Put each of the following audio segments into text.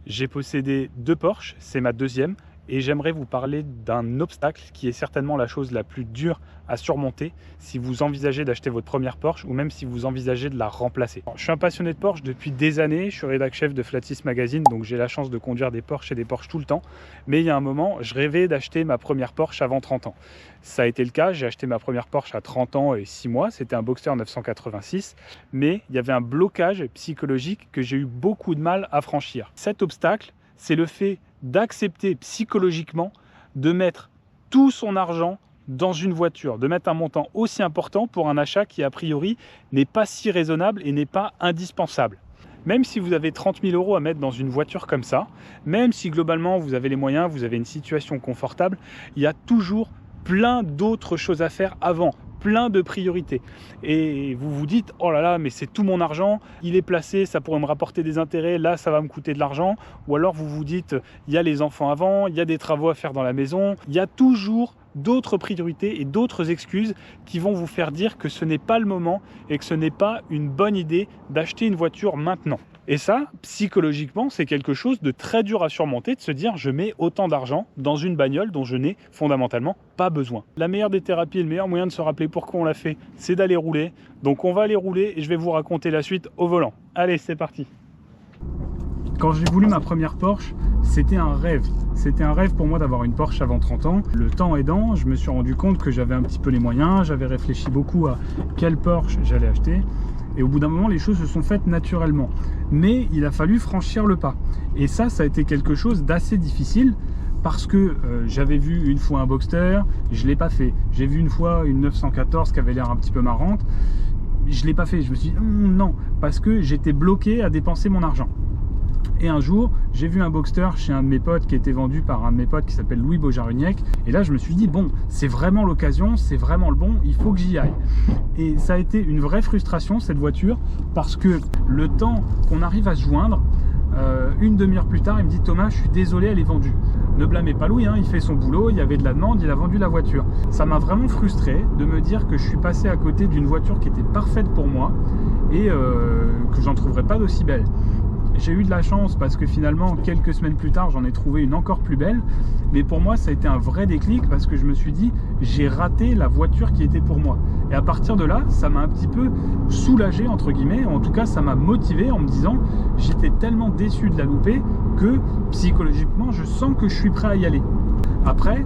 J'ai possédé 2 Porsche, c'est ma deuxième, et j'aimerais vous parler d'un obstacle qui est certainement la chose la plus dure à surmonter si vous envisagez d'acheter votre première Porsche ou même si vous envisagez de la remplacer. Je suis un passionné de Porsche depuis des années, je suis rédac chef de Flatis Magazine, donc j'ai la chance de conduire des Porsche et des Porsche tout le temps, mais il y a un moment, je rêvais d'acheter ma première Porsche avant 30 ans. Ça a été le cas, j'ai acheté ma première Porsche à 30 ans et 6 mois, c'était un Boxster 986, mais il y avait un blocage psychologique que j'ai eu beaucoup de mal à franchir. Cet obstacle, c'est le fait d'accepter psychologiquement de mettre tout son argent dans une voiture, de mettre un montant aussi important pour un achat qui a priori n'est pas si raisonnable et n'est pas indispensable. Même si vous avez 30 000 € à mettre dans une voiture comme ça, même si globalement vous avez les moyens, vous avez une situation confortable, il y a toujours plein d'autres choses à faire avant, plein de priorités. Et vous vous dites, oh là là, mais c'est tout mon argent, il est placé, ça pourrait me rapporter des intérêts, là ça va me coûter de l'argent. Ou alors vous vous dites, il y a les enfants avant, il y a des travaux à faire dans la maison. Il y a toujours d'autres priorités et d'autres excuses qui vont vous faire dire que ce n'est pas le moment et que ce n'est pas une bonne idée d'acheter une voiture maintenant. Et ça, psychologiquement, c'est quelque chose de très dur à surmonter, de se dire je mets autant d'argent dans une bagnole dont je n'ai fondamentalement pas besoin. La meilleure des thérapies et le meilleur moyen de se rappeler pourquoi on l'a fait, c'est d'aller rouler. Donc on va aller rouler et je vais vous raconter la suite au volant. Allez, c'est parti. Quand j'ai voulu ma première Porsche, c'était un rêve. C'était un rêve pour moi d'avoir une Porsche avant 30 ans. Le temps aidant, je me suis rendu compte que j'avais un petit peu les moyens, j'avais réfléchi beaucoup à quelle Porsche j'allais acheter. Et au bout d'un moment, les choses se sont faites naturellement. Mais il a fallu franchir le pas. Et ça a été quelque chose d'assez difficile parce que j'avais vu une fois un Boxster, je ne l'ai pas fait. J'ai vu une fois une 914 qui avait l'air un petit peu marrante. Je ne l'ai pas fait. Je me suis dit non, parce que j'étais bloqué à dépenser mon argent. Et un jour, j'ai vu un Boxster chez un de mes potes qui était vendu par un de mes potes qui s'appelle Louis Beaujaruniec. Et là, je me suis dit, bon, c'est vraiment l'occasion, c'est vraiment le bon, il faut que j'y aille. Et ça a été une vraie frustration, cette voiture, parce que le temps qu'on arrive à se joindre, une demi-heure plus tard, il me dit, Thomas, je suis désolé, elle est vendue. Ne blâmez pas Louis, hein, il fait son boulot, il y avait de la demande, il a vendu la voiture. Ça m'a vraiment frustré de me dire que je suis passé à côté d'une voiture qui était parfaite pour moi et que j'en trouverais pas d'aussi belle. J'ai eu de la chance parce que finalement, quelques semaines plus tard, j'en ai trouvé une encore plus belle. Mais pour moi, ça a été un vrai déclic parce que je me suis dit, j'ai raté la voiture qui était pour moi. Et à partir de là, ça m'a un petit peu soulagé, entre guillemets. En tout cas, ça m'a motivé en me disant, j'étais tellement déçu de la louper que psychologiquement, je sens que je suis prêt à y aller. Après,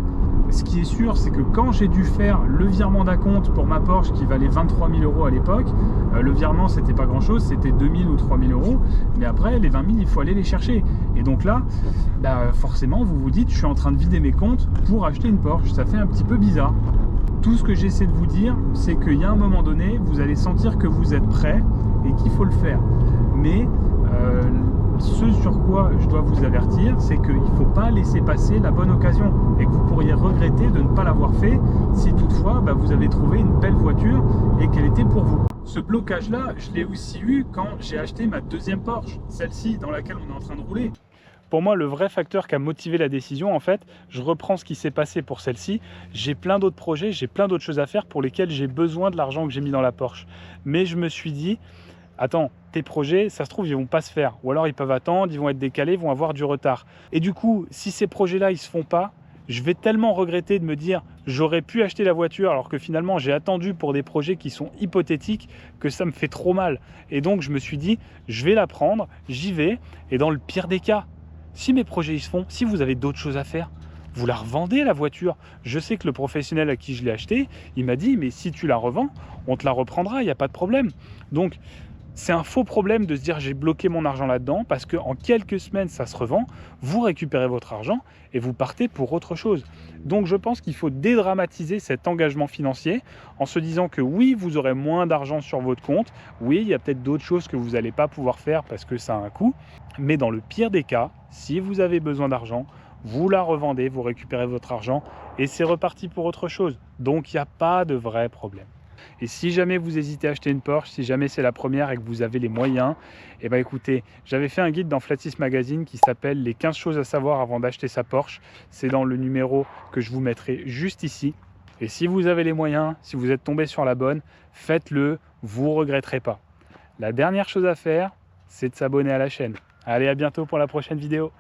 ce qui est sûr, c'est que quand j'ai dû faire le virement d'acompte pour ma Porsche qui valait 23 000 € à l'époque, le virement c'était pas grand chose, c'était 2 000 ou 3 000 €, mais après les 20 000 il faut aller les chercher. Et donc là, forcément vous vous dites je suis en train de vider mes comptes pour acheter une Porsche, ça fait un petit peu bizarre. Tout ce que j'essaie de vous dire, c'est qu'il y a un moment donné, vous allez sentir que vous êtes prêt et qu'il faut le faire. Mais ce sur quoi je dois vous avertir, c'est qu'il ne faut pas laisser passer la bonne occasion et que vous pourriez regretter de ne pas l'avoir fait si toutefois vous avez trouvé une belle voiture et qu'elle était pour vous. Ce blocage-là, je l'ai aussi eu quand j'ai acheté ma deuxième Porsche, celle-ci dans laquelle on est en train de rouler. Pour moi, le vrai facteur qui a motivé la décision, en fait, je reprends ce qui s'est passé pour celle-ci. J'ai plein d'autres projets, j'ai plein d'autres choses à faire pour lesquelles j'ai besoin de l'argent que j'ai mis dans la Porsche. Mais je me suis dit, attends, tes projets, ça se trouve, ils vont pas se faire. Ou alors ils peuvent attendre, ils vont être décalés, ils vont avoir du retard. Et du coup, si ces projets-là, ils se font pas, je vais tellement regretter de me dire j'aurais pu acheter la voiture alors que finalement j'ai attendu pour des projets qui sont hypothétiques que ça me fait trop mal. Et donc je me suis dit je vais la prendre, j'y vais. Et dans le pire des cas, si mes projets ils se font, si vous avez d'autres choses à faire, vous la revendez la voiture. Je sais que le professionnel à qui je l'ai acheté, il m'a dit mais si tu la revends, on te la reprendra, il n'y a pas de problème. Donc c'est un faux problème de se dire j'ai bloqué mon argent là-dedans parce qu'en quelques semaines ça se revend, vous récupérez votre argent et vous partez pour autre chose. Donc je pense qu'il faut dédramatiser cet engagement financier en se disant que oui, vous aurez moins d'argent sur votre compte, oui, il y a peut-être d'autres choses que vous n'allez pas pouvoir faire parce que ça a un coût, mais dans le pire des cas, si vous avez besoin d'argent, vous la revendez, vous récupérez votre argent et c'est reparti pour autre chose. Donc il n'y a pas de vrai problème. Et si jamais vous hésitez à acheter une Porsche, si jamais c'est la première et que vous avez les moyens, écoutez, j'avais fait un guide dans Flatis Magazine qui s'appelle les 15 choses à savoir avant d'acheter sa Porsche. C'est dans le numéro que je vous mettrai juste ici. Et si vous avez les moyens, si vous êtes tombé sur la bonne, faites-le, vous ne regretterez pas. La dernière chose à faire, c'est de s'abonner à la chaîne. Allez, à bientôt pour la prochaine vidéo.